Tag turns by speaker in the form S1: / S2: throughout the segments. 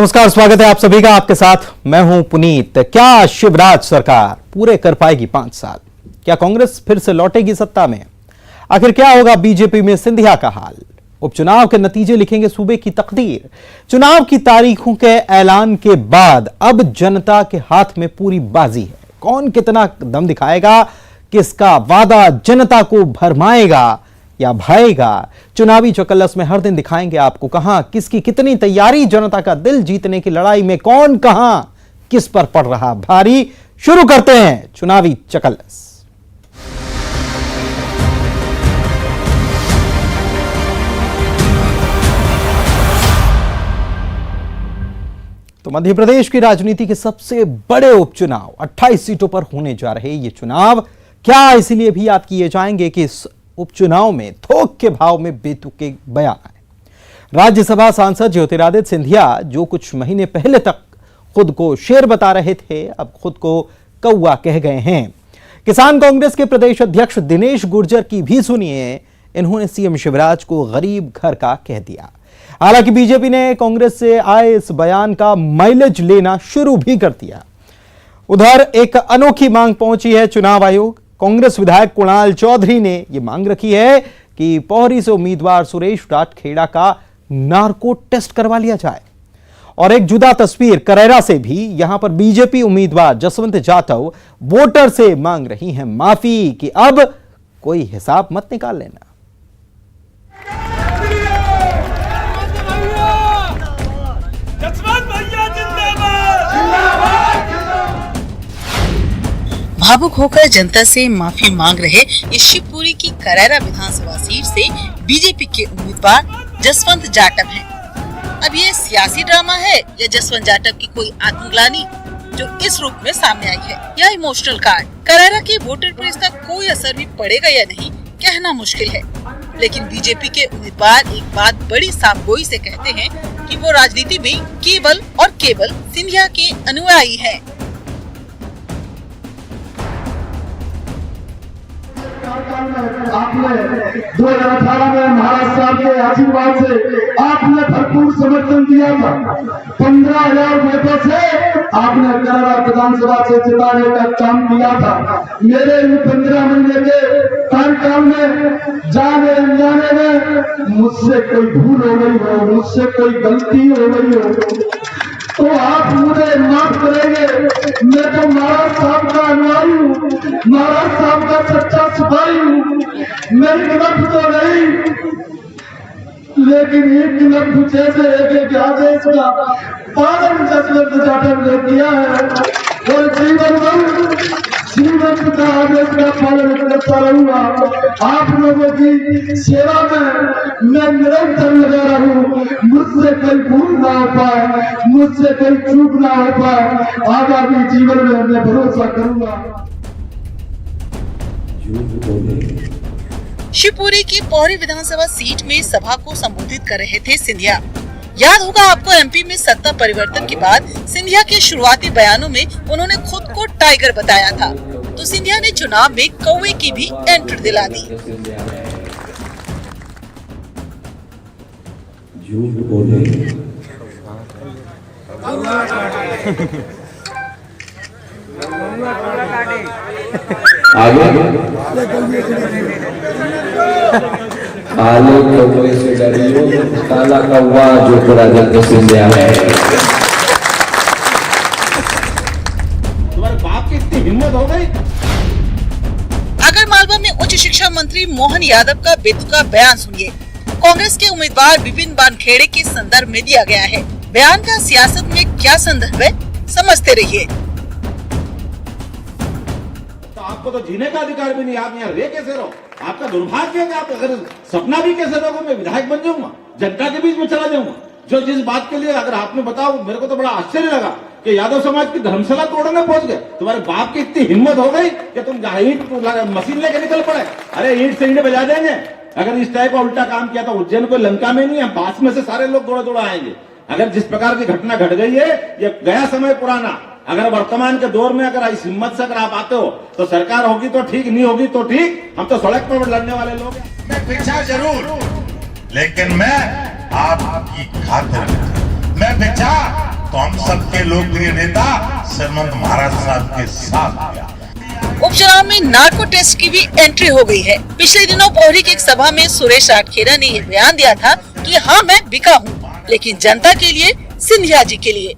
S1: नमस्कार, स्वागत है आप सभी का। आपके साथ मैं हूं पुनीत। क्या शिवराज सरकार पूरे कर पाएगी 5 साल? क्या कांग्रेस फिर से लौटेगी सत्ता में? आखिर क्या होगा बीजेपी में सिंधिया का हाल? उपचुनाव के नतीजे लिखेंगे सूबे की तकदीर। चुनाव की तारीखों के ऐलान के बाद अब जनता के हाथ में पूरी बाजी है। कौन कितना दम दिखाएगा, किसका वादा जनता को भरमाएगा या भाएगा? चुनावी चौकल्लस में हर दिन दिखाएंगे आपको कहां किसकी कितनी तैयारी। जनता का दिल जीतने की लड़ाई में कौन कहां किस पर पड़ रहा भारी। शुरू करते हैं चुनावी चौकल्लस। तो मध्य प्रदेश की राजनीति के सबसे बड़े उपचुनाव 28 सीटों पर होने जा रहे ये चुनाव क्या इसीलिए भी याद किए जाएंगे कि इस उपचुनाव में थोक के भाव में बेतुके बयान आए। राज्यसभा सांसद ज्योतिरादित्य सिंधिया जो कुछ महीने पहले तक खुद को शेर बता रहे थे, अब खुद को कौवा कह गए हैं। किसान कांग्रेस के प्रदेश अध्यक्ष दिनेश गुर्जर की भी सुनिए। इन्होंने सीएम शिवराज को गरीब घर का कह दिया। हालांकि बीजेपी ने कांग्रेस से आए इस बयान का माइलेज लेना शुरू भी कर दिया। उधर एक अनोखी मांग पहुंची है चुनाव आयोग। कांग्रेस विधायक कुणाल चौधरी ने यह मांग रखी है कि पोहरी से उम्मीदवार सुरेश राठखेड़ा का नार्को टेस्ट करवा लिया जाए। और एक जुदा तस्वीर करैरा से भी। यहां पर बीजेपी उम्मीदवार जसवंत जाटव वोटर से मांग रही हैं माफी कि अब कोई हिसाब मत निकाल लेना।
S2: भावुक होकर जनता से माफी मांग रहे इस शिवपुरी की करैरा विधानसभा सीट से बीजेपी के उम्मीदवार जसवंत जाटव हैं। अब ये सियासी ड्रामा है या जसवंत जाटव की कोई आत्मग्लानि जो इस रूप में सामने आई है, या इमोशनल कार्ड? करैरा की वोटर पर इसका कोई असर भी पड़ेगा या नहीं कहना मुश्किल है, लेकिन बीजेपी के उम्मीदवार एक बात बड़ी साफगोई से कहते हैं कि वो राजनीति में केवल और केवल सिंधिया के अनुयायी हैं।
S3: आपने 2018 में महाराज साहब के आशीर्वाद से आपने भरपूर समर्थन दिया था। 15,000 वोटों से आपने करैरा विधानसभा से जिताने का काम किया था। मेरे 15 महीने के कार्यकाल में जाने अनजाने में मुझसे कोई भूल हो गई हो, मुझसे कोई गलती हो गई हो तो आप मुझे माफ करेंगे। मैं तो महाराज साहब का अनुयायी हूँ, महाराज साहब का सच्चा सिपाही हूँ। मेरी तरफ तो नहीं, लेकिन एक तरफ जैसे एक आदेश का पालन जसवंत जाटव ने किया है और जीवन का आदेश का पालन करता रहूंगा। आप लोगों की सेवा में मैं निरंतर लगा रहूं। मुझसे कोई भूल ना हो पाए, मुझसे कोई चूक ना हो पाए। आगामी जीवन में मैं भरोसा करूंगा।
S2: शिवपुरी की पोहरी विधानसभा सीट में सभा को संबोधित कर रहे थे सिंधिया। याद होगा आपको, एमपी में सत्ता परिवर्तन के बाद सिंधिया के शुरुआती बयानों में उन्होंने खुद को टाइगर बताया था, तो सिंधिया ने चुनाव में कौवे की भी एंट्री दिला दी।
S4: काले कौवे से डरियो, काला कौवा जो पूरा जग सिंधिया है।
S3: तुम्हारे बाप की इतनी हिम्मत हो गई?
S2: आगर मालवा में उच्च शिक्षा मंत्री मोहन यादव का बेतुका बयान सुनिए। कांग्रेस के उम्मीदवार विपिन वानखेड़े के संदर्भ में दिया गया है। बयान का सियासत में क्या संदर्भ है, समझते रहिए।
S5: आपको तो जीने का अधिकार भी नहीं, आप यहाँ रह कैसे रहो? आपका दुर्भाग्य है कि आप अगर सपना भी कैसे रहोगे, मैं विधायक बन जाऊंगा, जनता के बीच में चला जाऊंगा। जो जिस बात के लिए अगर आपने बताओ, मेरे को तो बड़ा आश्चर्य लगा कि यादव समाज की धर्मशाला तोड़ने पहुंच गए। तुम्हारे बाप की इतनी हिम्मत हो गई कि तुम ईंट मशीन लेके निकल पड़े। अरे ईंट से ईंट बजा देंगे। अगर इस टाइप का उल्टा काम किया तो उज्जैन को लंका में नहीं है, पास में से सारे लोग दौड़ा दौड़ा आएंगे। अगर जिस प्रकार की घटना घट गई है, ये गया समय पुराना। अगर वर्तमान के दौर में अगर इस हिम्मत से अगर आप आते हो तो सरकार होगी तो ठीक, नहीं होगी तो ठीक, हम तो सड़क पर लड़ने वाले लोग हैं।
S6: मैं पीछा जरूर, लेकिन मैं आपकी खातिर मैं पीछा तो हम सबके लोकप्रिय नेता श्रीमंत महाराज साहब के साथ गया।
S2: उपचुनाव में नार्को टेस्ट की भी एंट्री हो गई है। पिछले दिनों पोहरी की एक सभा में सुरेश राठखेरा ने ये बयान दिया था कि हाँ मैं बिका हूँ, लेकिन जनता के लिए, सिंधिया जी के लिए।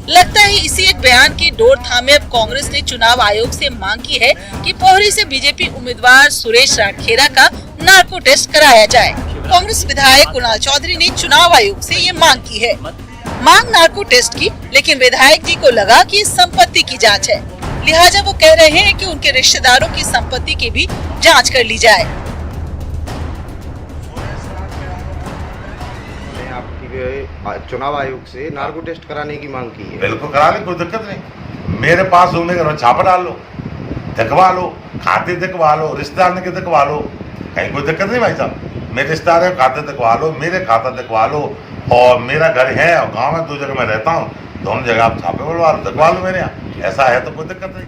S2: लगता है इसी एक बयान की डोर थामे अब कांग्रेस ने चुनाव आयोग से मांग की है कि पोहरी से बीजेपी उम्मीदवार सुरेश राठखेरा का नार्को टेस्ट कराया जाए। कांग्रेस विधायक कुणाल चौधरी ने चुनाव आयोग से ये मांग की है। मांग नार्को टेस्ट की, लेकिन विधायक जी को लगा कि संपत्ति की जांच है, लिहाजा वो कह रहे हैं कि उनके रिश्तेदारों की संपत्ति की भी जांच कर ली जाए।
S7: चुनाव आयोग से नार्को टेस्ट कराने की मांग की है।
S6: बिल्कुल करा ले, कोई दिक्कत नहीं। मेरे पास हो, मेरे घर छापा डाल लो, दिखवा लो, खाते दिखवा लो, रिश्तेदार के दिखवा लो, कहीं कोई दिक्कत नहीं भाई साहब। मेरे रिश्तेदार है, खाते दिखवा लो, मेरे खाता दिखवा लो, और मेरा घर है और गाँव में 2 जगह मैं रहता हूँ, दोनों जगह आप छापे बुलवा लो, दिखवा लो मेरे यहाँ। ऐसा है तो कोई दिक्कत नहीं।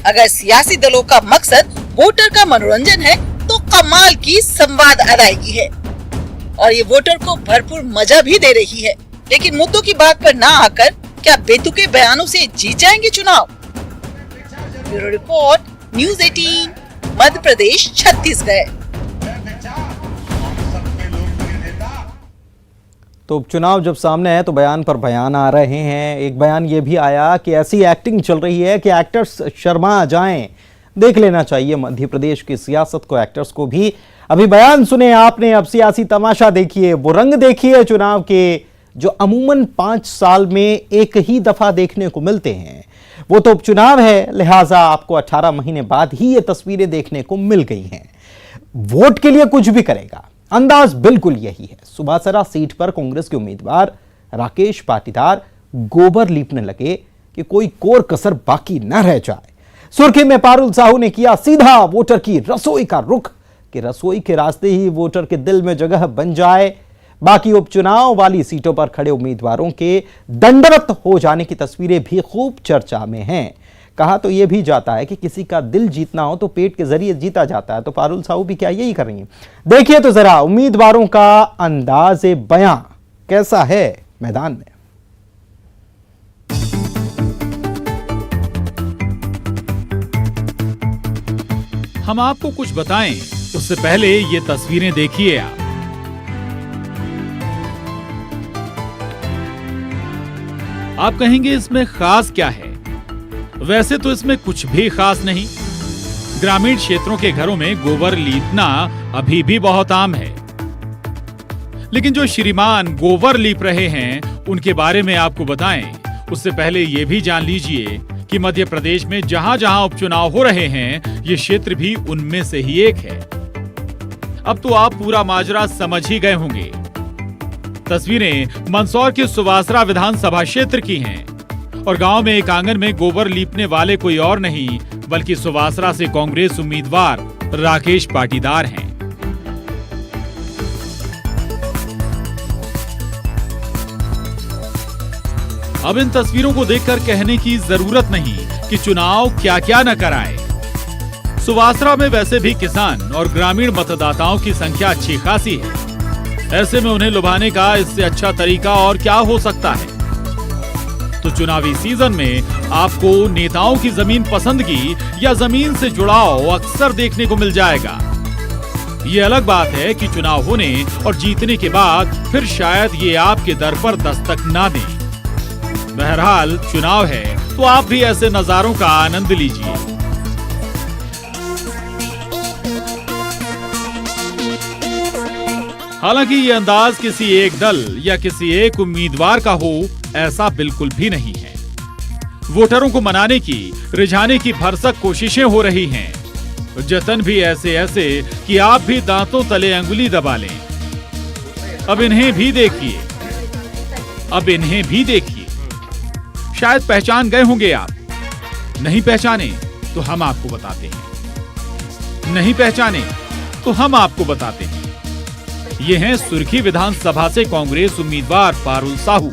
S2: अगर सियासी दलों का मकसद वोटर का मनोरंजन है तो कमाल की संवाद अदायगी है और ये वोटर को भरपूर मजा भी दे रही है। लेकिन मुद्दों की बात पर ना आकर क्या बेतुके बयानों से जीत जाएंगे चुनाव? Bureau report, news 18, Madhya Pradesh, Chhattisgarh.
S1: तो उपचुनाव जब सामने है तो बयान पर बयान आ रहे हैं। एक बयान ये भी आया कि ऐसी एक्टिंग चल रही है कि एक्टर्स शर्मा जाएं। देख लेना चाहिए मध्य प्रदेश की सियासत को, एक्टर्स को भी। अभी बयान सुने आपने, अब सियासी तमाशा देखिए, वो रंग देखिए चुनाव के जो अमूमन 5 साल में एक ही दफा देखने को मिलते हैं। वो तो उपचुनाव है, लिहाजा आपको 18 महीने बाद ही ये तस्वीरें देखने को मिल गई हैं। वोट के लिए कुछ भी करेगा, अंदाज बिल्कुल यही है। सुबासरा सीट पर कांग्रेस के उम्मीदवार राकेश पाटीदार गोबर लीपने लगे कि कोई कोर कसर बाकी न रह जाए। सुर्खी में पारुल साहू ने किया सीधा वोटर की रसोई का रुख कि रसोई के रास्ते ही वोटर के दिल में जगह बन जाए। बाकी उपचुनाव वाली सीटों पर खड़े उम्मीदवारों के दंडवत हो जाने की तस्वीरें भी खूब चर्चा में हैं। कहा तो यह भी जाता है कि किसी का दिल जीतना हो तो पेट के जरिए जीता जाता है। तो पारुल साहू भी क्या यही कर रही हैं? देखिए तो जरा उम्मीदवारों का अंदाज़े बयां कैसा है मैदान में।
S8: हम आपको कुछ बताएं उससे पहले ये तस्वीरें देखिए आप कहेंगे इसमें खास क्या है? वैसे तो इसमें कुछ भी खास नहीं। ग्रामीण क्षेत्रों के घरों में गोबर लीपना अभी भी बहुत आम है, लेकिन जो श्रीमान गोबर लीप रहे हैं उनके बारे में आपको बताएं उससे पहले ये भी जान लीजिए कि मध्य प्रदेश में जहां जहां उपचुनाव हो रहे हैं ये क्षेत्र भी उनमें से ही एक है। अब तो आप पूरा माजरा समझ ही गए होंगे। तस्वीरें मंदसौर के सुवासरा विधानसभा क्षेत्र की हैं और गांव में एक आंगन में गोबर लीपने वाले कोई और नहीं बल्कि सुवासरा से कांग्रेस उम्मीदवार राकेश पाटीदार हैं। अब इन तस्वीरों को देखकर कहने की जरूरत नहीं कि चुनाव क्या क्या न कराए। सुवासरा में वैसे भी किसान और ग्रामीण मतदाताओं की संख्या अच्छी खासी है। ऐसे में उन्हें लुभाने का इससे अच्छा तरीका और क्या हो सकता है। तो चुनावी सीजन में आपको नेताओं की जमीन पसंदगी या जमीन से जुड़ाव अक्सर देखने को मिल जाएगा। ये अलग बात है कि चुनाव होने और जीतने के बाद फिर शायद ये आपके दर पर दस्तक ना दें। बहरहाल चुनाव है तो आप भी ऐसे नजारों का आनंद लीजिए। हालांकि ये अंदाज किसी एक दल या किसी एक उम्मीदवार का हो ऐसा बिल्कुल भी नहीं है। वोटरों को मनाने की, रिझाने की भरसक कोशिशें हो रही हैं। जतन भी ऐसे ऐसे कि आप भी दांतों तले अंगुली दबा लें। अब इन्हें भी देखिए, अब इन्हें भी देखिए। शायद पहचान गए होंगे आप। नहीं पहचाने तो हम आपको बताते हैं। नहीं पहचाने तो हम आपको बताते हैं। ये हैं सुर्खी विधानसभा से कांग्रेस उम्मीदवार पारुल साहू।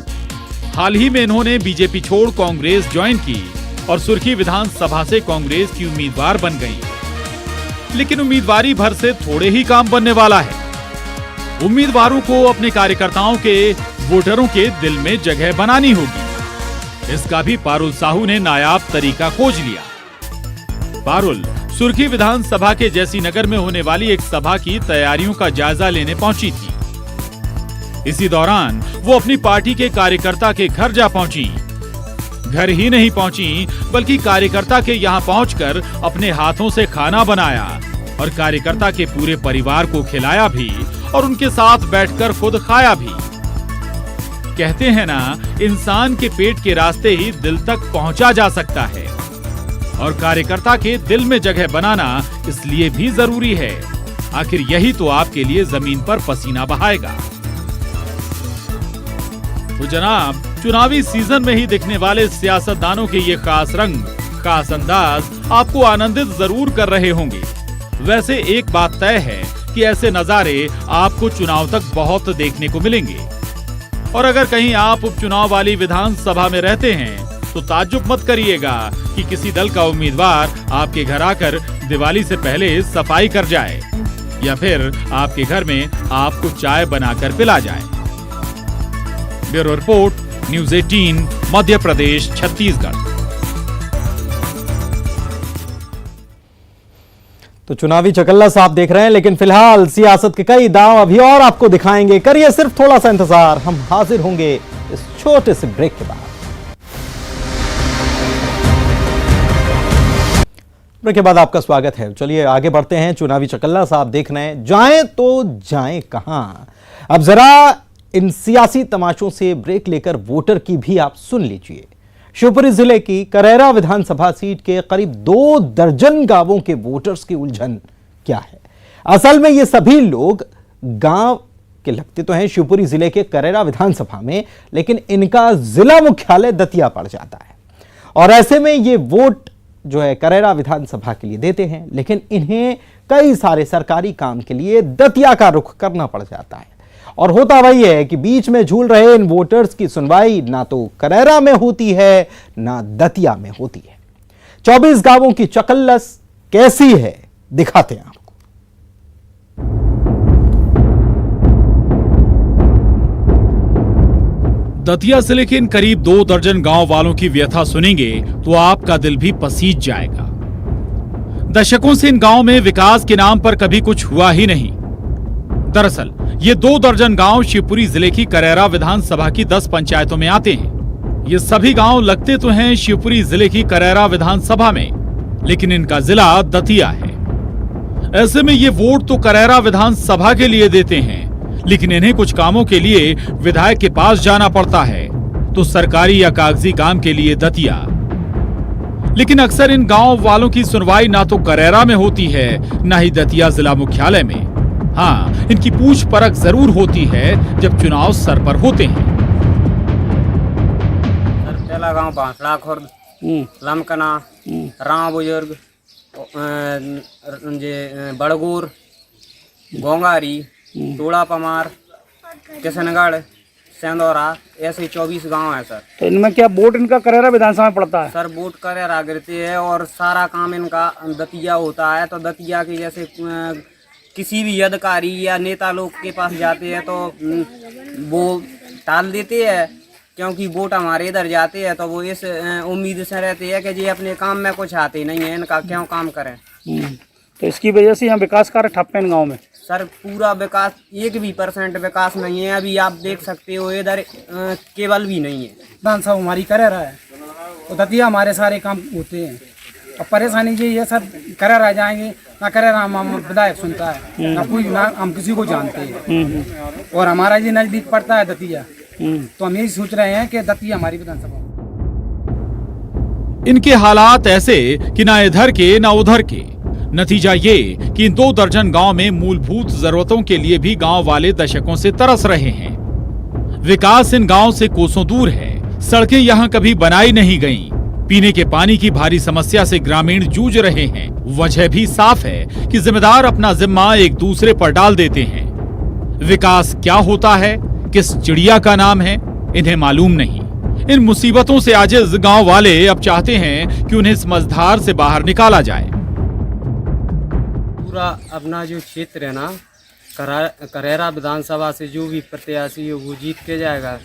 S8: हाल ही में इन्होंने बीजेपी छोड़ कांग्रेस ज्वाइन की और सुर्खी विधानसभा से कांग्रेस की उम्मीदवार बन गई। लेकिन उम्मीदवारी भर से थोड़े ही काम बनने वाला है। उम्मीदवारों को अपने कार्यकर्ताओं के वोटरों के दिल में जगह बनानी होगी। इसका भी पारुल साहू ने नायाब तरीका खोज लिया। पारुल सुर्खी विधानसभा के जैसी नगर में होने वाली एक सभा की तैयारियों का जायजा लेने पहुंची थी। इसी दौरान वो अपनी पार्टी के कार्यकर्ता के घर जा पहुंची। घर ही नहीं पहुंची बल्कि कार्यकर्ता के यहां पहुंचकर अपने हाथों से खाना बनाया और कार्यकर्ता के पूरे परिवार को खिलाया भी और उनके साथ बैठकर खुद खाया भी। कहते हैं ना, इंसान के पेट के रास्ते ही दिल तक पहुंचा जा सकता है और कार्यकर्ता के दिल में जगह बनाना इसलिए भी जरूरी है। आखिर यही तो आपके लिए जमीन पर पसीना बहाएगा। तो जनाब, चुनावी सीजन में ही दिखने वाले सियासतदानों के ये खास रंग, खास अंदाज आपको आनंदित जरूर कर रहे होंगे। वैसे एक बात तय है कि ऐसे नजारे आपको चुनाव तक बहुत देखने को मिलेंगे। और अगर कहीं आप उपचुनाव वाली विधानसभा में रहते हैं तो ताज्जुब मत करिएगा कि किसी दल का उम्मीदवार आपके घर आकर दिवाली से पहले सफाई कर जाए या फिर आपके घर में आपको चाय बनाकर पिला जाए। Bureau report, news 18, Madhya Pradesh, Chhattisgarh.
S1: तो चुनावी चकल्ला साहब देख रहे हैं, लेकिन फिलहाल सियासत के कई दांव अभी और आपको दिखाएंगे। करिए सिर्फ थोड़ा सा इंतजार, हम हाजिर होंगे इस छोटे से ब्रेक के बाद। ब्रेक के बाद आपका स्वागत है। चलिए आगे बढ़ते हैं। चुनावी चकल्ला साहब देख रहे हैं, जाएं तो जाएं कहां। अब जरा इन सियासी तमाशों से ब्रेक लेकर वोटर की भी आप सुन लीजिए। शिवपुरी जिले की करैरा विधानसभा सीट के करीब 2 दर्जन गांवों के वोटर्स की उलझन क्या है। असल में ये सभी लोग गांव के लगते तो हैं शिवपुरी जिले के करैरा विधानसभा में, लेकिन इनका जिला मुख्यालय दतिया पड़ जाता है और ऐसे में ये वोट जो है करैरा विधानसभा के लिए देते हैं, लेकिन इन्हें कई सारे सरकारी काम के लिए दतिया का रुख करना पड़ जाता है। और होता वही है कि बीच में झूल रहे इन वोटर्स की सुनवाई ना तो करैरा में होती है ना दतिया में होती है। 24 गांवों की चकल्लस कैसी है दिखाते हैं आपको।
S8: दतिया जिले के इन करीब 2 दर्जन गांव वालों की व्यथा सुनेंगे तो आपका दिल भी पसीज जाएगा। दशकों से इन गांव में विकास के नाम पर कभी कुछ हुआ ही नहीं। दरअसल ये 2 दर्जन गांव शिवपुरी जिले की करैरा विधानसभा की 10 पंचायतों में आते हैं। ये सभी गांव लगते तो हैं शिवपुरी जिले की करैरा विधानसभा में, लेकिन इनका जिला दतिया है। ऐसे में ये वोट तो करैरा विधानसभा के लिए देते हैं, लेकिन इन्हें कुछ कामों के लिए विधायक के पास जाना पड़ता है, तो सरकारी या कागजी काम के लिए दतिया। लेकिन अक्सर इन गांव वालों की सुनवाई ना तो करैरा में होती है ना ही दतिया जिला मुख्यालय में। हाँ, इनकी पूछ परख जरूर होती है जब चुनाव सर पर होते हैं।
S9: पहला गांव बांसड़ा खुर्द, लमकना, राम बुजुर्ग, बड़गूर, गोंगारी, टोड़ा पमार, किशनगढ़, सेंदौरा, ऐसे 24 गांव है सर।
S10: तो इनमें क्या वोट इनका करैरा विधानसभा में पड़ता है?
S9: सर वोट करैरा गिरती है और सारा काम इनका दतिया होता है। तो दतिया की जैसे किसी भी अधिकारी या नेता लोग के पास जाते हैं तो वो टाल देते हैं, क्योंकि वोट हमारे इधर जाते हैं तो वो इस उम्मीद से रहते हैं कि जी अपने काम में कुछ आते नहीं है, इनका क्यों काम करें।
S10: तो इसकी वजह से यहाँ विकास कार्य ठप्प है इन गाँव में।
S9: सर पूरा विकास 1% विकास नहीं है। अभी आप देख सकते हो इधर केवल भी नहीं है।
S10: विधानसभा हमारी करैरा है तो दतिया हमारे सारे काम होते हैं। अब परेशानी ये है सर, करैरा जाएंगे ना करैरा हम विधायक सुनता है ना कोई, ना हम किसी को जानते हैं। और हमारा ये नजदीक पड़ता है दतिया, तो हम यही सोच रहे हैं कि दतिया हमारी विधानसभा।
S8: इनके हालात ऐसे कि ना इधर के ना उधर के। नतीजा ये कि इन 2 दर्जन गांव में मूलभूत जरूरतों के लिए भी गांव वाले दशकों से तरस रहे हैं। विकास इन गांव से कोसों दूर है। सड़कें यहां कभी बनाई नहीं गईं। पीने के पानी की भारी समस्या से ग्रामीण जूझ रहे हैं। वजह भी साफ है कि जिम्मेदार अपना जिम्मा एक दूसरे पर डाल देते हैं। विकास क्या होता है, किस चिड़िया का नाम है, इन्हें मालूम नहीं। इन मुसीबतों से आजिज गांव वाले अब चाहते हैं कि उन्हें इस मझधार से बाहर निकाला जाए।
S9: पूरा अपना जो क्षेत्र है ना, करेरा विधानसभा से जो भी प्रत्याशी है वो जीत के जाएगा।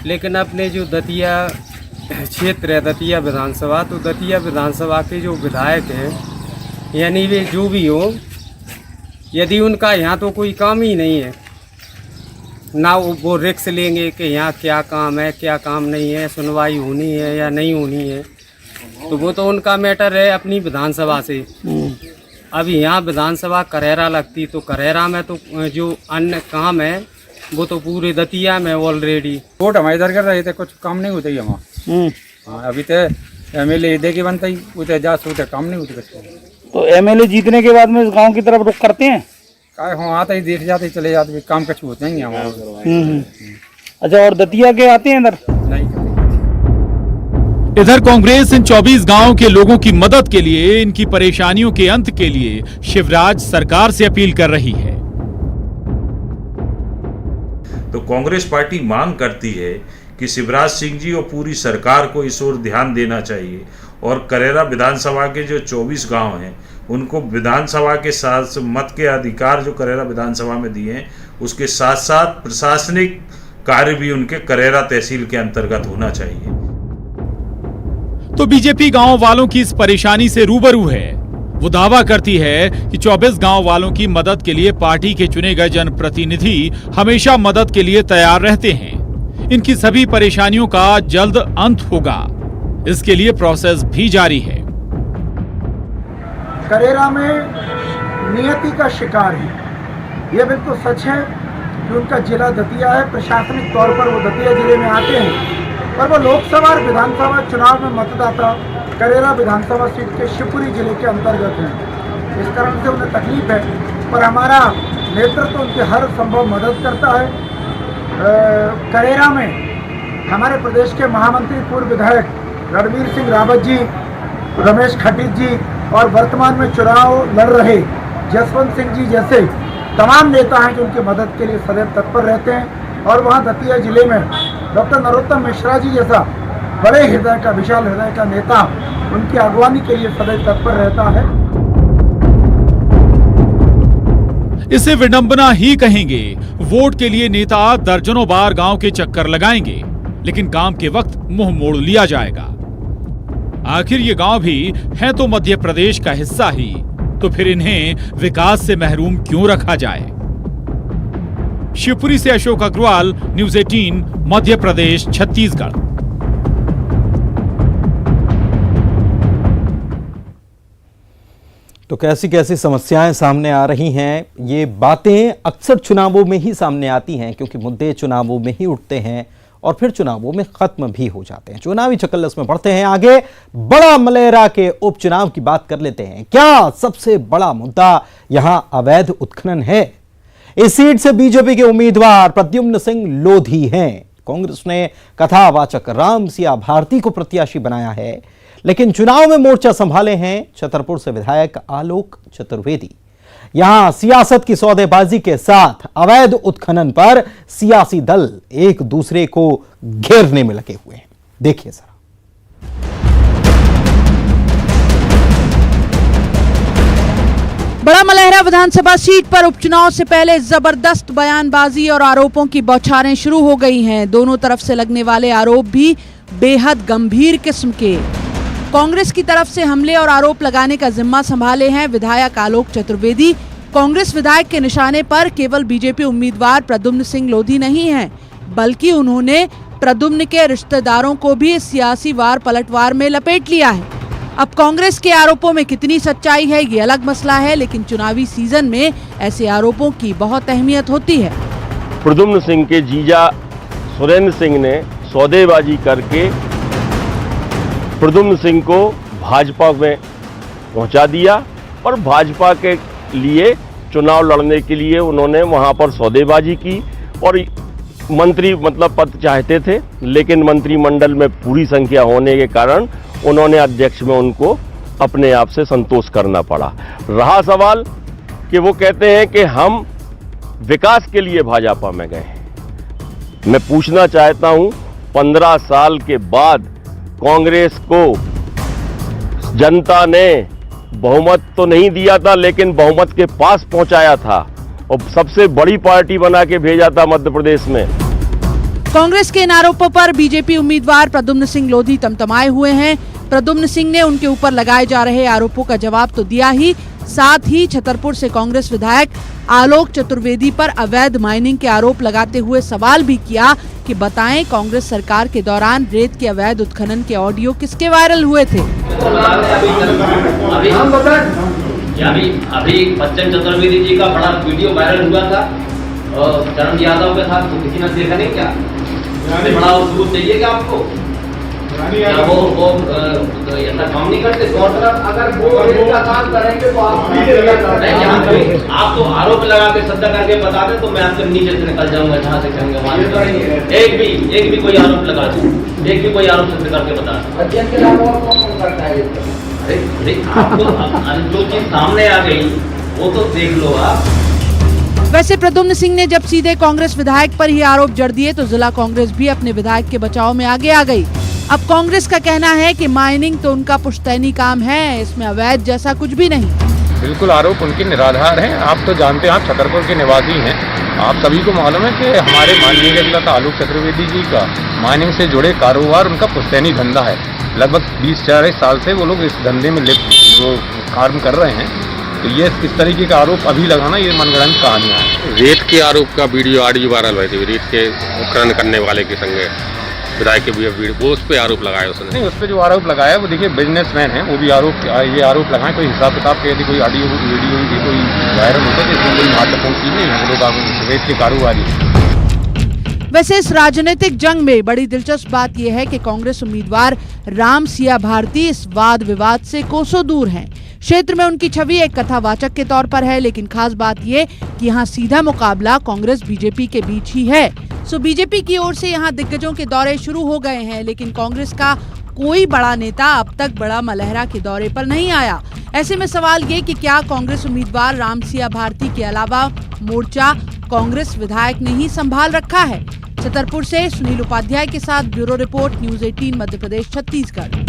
S9: लेकिन अपने जो दतिया क्षेत्र है, दतिया विधानसभा, तो दतिया विधानसभा के जो विधायक हैं, यानी वे जो भी हो, यदि उनका यहाँ तो कोई काम ही नहीं है, ना वो रिक्स लेंगे कि यहाँ क्या काम है क्या काम नहीं है, सुनवाई होनी है या नहीं होनी है, तो वो तो उनका मैटर है अपनी विधानसभा से। अब यहाँ विधानसभा करेरा लगती तो करेरा में तो जो अन्य काम है वो तो पूरे दतिया में ऑलरेडी।
S10: वोट हमारे इधर कर रहे थे, कुछ काम नहीं होते ही हमारा। अभी तो MLA दे के बनता ही उधर जा सोते काम नहीं होते।
S11: तो MLA जीतने के बाद में इस गांव की तरफ रुख करते हैं?
S10: काय हम आते ही देख जाते चले जाते, काम कछु होते नहीं हमारे।
S11: अच्छा, और दतिया के आते हैं इधर?
S10: नहीं।
S8: इधर कांग्रेस इन 24 गांवों के लोगों की मदद के लिए, इनकी परेशानियों के अंत के लिए शिवराज सरकार से अपील कर रही है।
S12: तो कांग्रेस पार्टी मांग करती है कि शिवराज सिंह जी और पूरी सरकार को इस ओर ध्यान देना चाहिए और करेरा विधानसभा के जो 24 गांव हैं उनको विधानसभा के साथ मत के अधिकार जो करेरा विधानसभा में दिए हैं, उसके साथ साथ प्रशासनिक कार्य भी उनके करेरा तहसील के अंतर्गत होना चाहिए।
S8: तो बीजेपी गांव वालों की इस परेशानी से रूबरू है। वो दावा करती है कि 24 गांव वालों की मदद के लिए पार्टी के चुने गए जनप्रतिनिधि हमेशा मदद के लिए तैयार रहते हैं। इनकी सभी परेशानियों का जल्द अंत होगा, इसके लिए प्रोसेस भी जारी है।
S3: करेरा में नियति का शिकार है, यह बिल्कुल सच है कि उनका जिला दतिया है। प्रशासनिक तौर पर वो दतिया जिले में आते हैं, पर वो लोकसभा और विधानसभा चुनाव में मतदाता करेरा विधानसभा सीट के शिवपुरी जिले के अंतर्गत हैं। इस कारण से उन्हें तकलीफ है, पर हमारा नेतृत्व उनकी हर संभव मदद करता है। करेरा में हमारे प्रदेश के महामंत्री पूर्व विधायक रणवीर सिंह रावत जी, रमेश खटीक जी और वर्तमान में चुनाव लड़ रहे जसवंत सिंह जी जैसे तमाम नेता हैं जो उनकी मदद के लिए सदैव तत्पर रहते हैं। और वहाँ दतिया जिले में डॉक्टर नरोत्तम मिश्रा जी जैसा बड़े हृदय का, विशाल हृदय का नेता उनकी अगवानी के लिए सदैव तत्पर रहता है।
S8: इसे विडंबना ही कहेंगे। वोट के लिए नेता दर्जनों बार गांव के चक्कर लगाएंगे, लेकिन काम के वक्त मुंह मोड़ लिया जाएगा। आखिर ये गांव भी है तो मध्य प्रदेश का हिस्सा ही, तो फिर इन्हें विकास से महरूम क्यों रखा जाए। शिवपुरी से अशोक अग्रवाल, न्यूज़ 18, मध्य प्रदेश, छत्तीसगढ़।
S1: तो कैसी कैसी समस्याएं सामने आ रही हैं। ये बातें अक्सर चुनावों में ही सामने आती हैं, क्योंकि मुद्दे चुनावों में ही उठते हैं और फिर चुनावों में खत्म भी हो जाते हैं। चुनावी चकल्लस में बढ़ते हैं आगे। बड़ा मलेरा के उपचुनाव की बात कर लेते हैं। क्या सबसे बड़ा मुद्दा यहां अवैध उत्खनन है? इस सीट से बीजेपी के उम्मीदवार प्रद्युम्न सिंह लोधी हैं। कांग्रेस ने कथावाचक राम सिया भारती को प्रत्याशी बनाया है, लेकिन चुनाव में मोर्चा संभाले हैं छतरपुर से विधायक आलोक चतुर्वेदी। यहां सियासत की सौदेबाजी के साथ अवैध उत्खनन पर सियासी दल एक दूसरे को घेरने में लगे हुए हैं। देखिए जरा।
S13: बड़ा मलहरा विधानसभा सीट पर उपचुनाव से पहले जबरदस्त बयानबाजी और आरोपों की बौछारें शुरू हो गई हैं। दोनों तरफ से लगने वाले आरोप भी बेहद गंभीर किस्म के। कांग्रेस की तरफ से हमले और आरोप लगाने का जिम्मा संभाले हैं विधायक आलोक चतुर्वेदी। कांग्रेस विधायक के निशाने पर केवल बीजेपी उम्मीदवार प्रद्युम्न सिंह लोधी नहीं हैं, बल्कि उन्होंने प्रद्युम्न के रिश्तेदारों को भी इस सियासी वार पलटवार में लपेट लिया है। अब कांग्रेस के आरोपों में कितनी सच्चाई है ये अलग मसला है, लेकिन चुनावी सीजन में ऐसे आरोपों की बहुत अहमियत होती है।
S14: प्रद्युम्न सिंह के जीजा सुरेंद्र सिंह ने सौदेबाजी करके प्रद्युम्न सिंह को भाजपा में पहुंचा दिया और भाजपा के लिए चुनाव लड़ने के लिए उन्होंने वहां पर सौदेबाजी की और मंत्री पद चाहते थे, लेकिन मंत्रिमंडल में पूरी संख्या होने के कारण उन्होंने अध्यक्ष में उनको अपने आप से संतोष करना पड़ा। रहा सवाल कि वो कहते हैं कि हम विकास के लिए भाजपा में गए। मैं पूछना चाहता हूं, 15 साल के बाद कांग्रेस को जनता ने बहुमत तो नहीं दिया था, लेकिन बहुमत के पास पहुंचाया था। और सबसे बड़ी पार्टी बना के भेजा था मध्य प्रदेश में।
S13: कांग्रेस के इन आरोपों पर बीजेपी उम्मीदवार प्रद्युम्न सिंह लोधी तमतमाए हुए हैं। प्रद्युम्न सिंह ने उनके ऊपर लगाए जा रहे आरोपों का जवाब तो दिया ही, साथ ही छतरपुर से कांग्रेस विधायक आलोक चतुर्वेदी पर अवैध माइनिंग के आरोप लगाते हुए सवाल भी किया कि बताएं कांग्रेस सरकार के दौरान रेत के अवैध उत्खनन के ऑडियो किसके वायरल हुए थे।
S15: अभी बच्चन चतुर्वेदी जी का बड़ा वीडियो वायरल हुआ था चरण यादव के साथ, तो किसी ने देखा नहीं क्या? बड़ा सबूत चाहिए क्या आपको? क्या वो ऐसा काम नहीं करते? अगर वो ऐसा काम करेंगे तो आप तो आरोप लगा के सत्ता करके बता दें तो मैं आपके नीचे से निकल जाऊंगा, जहाँ से कहेंगे वहाँ से। एक भी कोई आरोप लगा दूं, एक भी कोई आरोप सिद्ध करके बता दें। अरे आपको जो चीज सामने आ गई वो तो देख लो आप।
S13: वैसे प्रद्युम्न सिंह ने जब सीधे कांग्रेस विधायक पर ही आरोप जड़ दिए तो जिला कांग्रेस भी अपने विधायक के बचाव में आगे आ गई। अब कांग्रेस का कहना है कि माइनिंग तो उनका पुश्तैनी काम है, इसमें अवैध जैसा कुछ भी नहीं।
S16: बिल्कुल आरोप उनके निराधार हैं। आप तो जानते हैं, आप छतरपुर के निवासी हैं, आप सभी को मालूम है कि हमारे माननीय जनता आलोक चतुर्वेदी जी का माइनिंग से जुड़े कारोबार उनका पुश्तैनी धंधा है। लगभग 20-40 साल से वो लोग इस धंधे में वो काम कर रहे हैं। तो ये इस तरीके का आरोप अभी लगाना ये मनगढ़ंत कहानियाँ हैं।
S17: रेत के आरोप का वीडियो ऑडियो वायरल हुई थी, रेत के उत्खनन करने वाले के संग विधायक के वीडियो, वो उस पर आरोप लगाया उसने।
S16: नहीं, उस पर जो आरोप लगाया वो देखिए बिजनेसमैन है, वो भी ये आरोप लगाए। कोई हिसाब किताब के यदि कोई ऑडियो वीडियो ये कोई वायरल होता है तो इसमें कोई महत्वपूर्ण चीज़ नहीं है। लोग रेत के कारोबारी।
S13: वैसे इस राजनीतिक जंग में बड़ी दिलचस्प बात यह है कि कांग्रेस उम्मीदवार राम सिया भारती इस वाद विवाद से कोसों दूर हैं। क्षेत्र में उनकी छवि एक कथावाचक के तौर पर है, लेकिन खास बात ये कि यहाँ सीधा मुकाबला कांग्रेस बीजेपी के बीच ही है। सो बीजेपी की ओर से यहाँ दिग्गजों के दौरे शुरू हो गए हैं, लेकिन कांग्रेस का कोई बड़ा नेता अब तक बड़ा मलहरा के दौरे पर नहीं आया। ऐसे में सवाल ये कि क्या कांग्रेस उम्मीदवार राम सिया भारती के अलावा मोर्चा कांग्रेस विधायक ने ही संभाल रखा है। छतरपुर से सुनील उपाध्याय के साथ bureau report, news 18 Madhya Pradesh Chhattisgarh.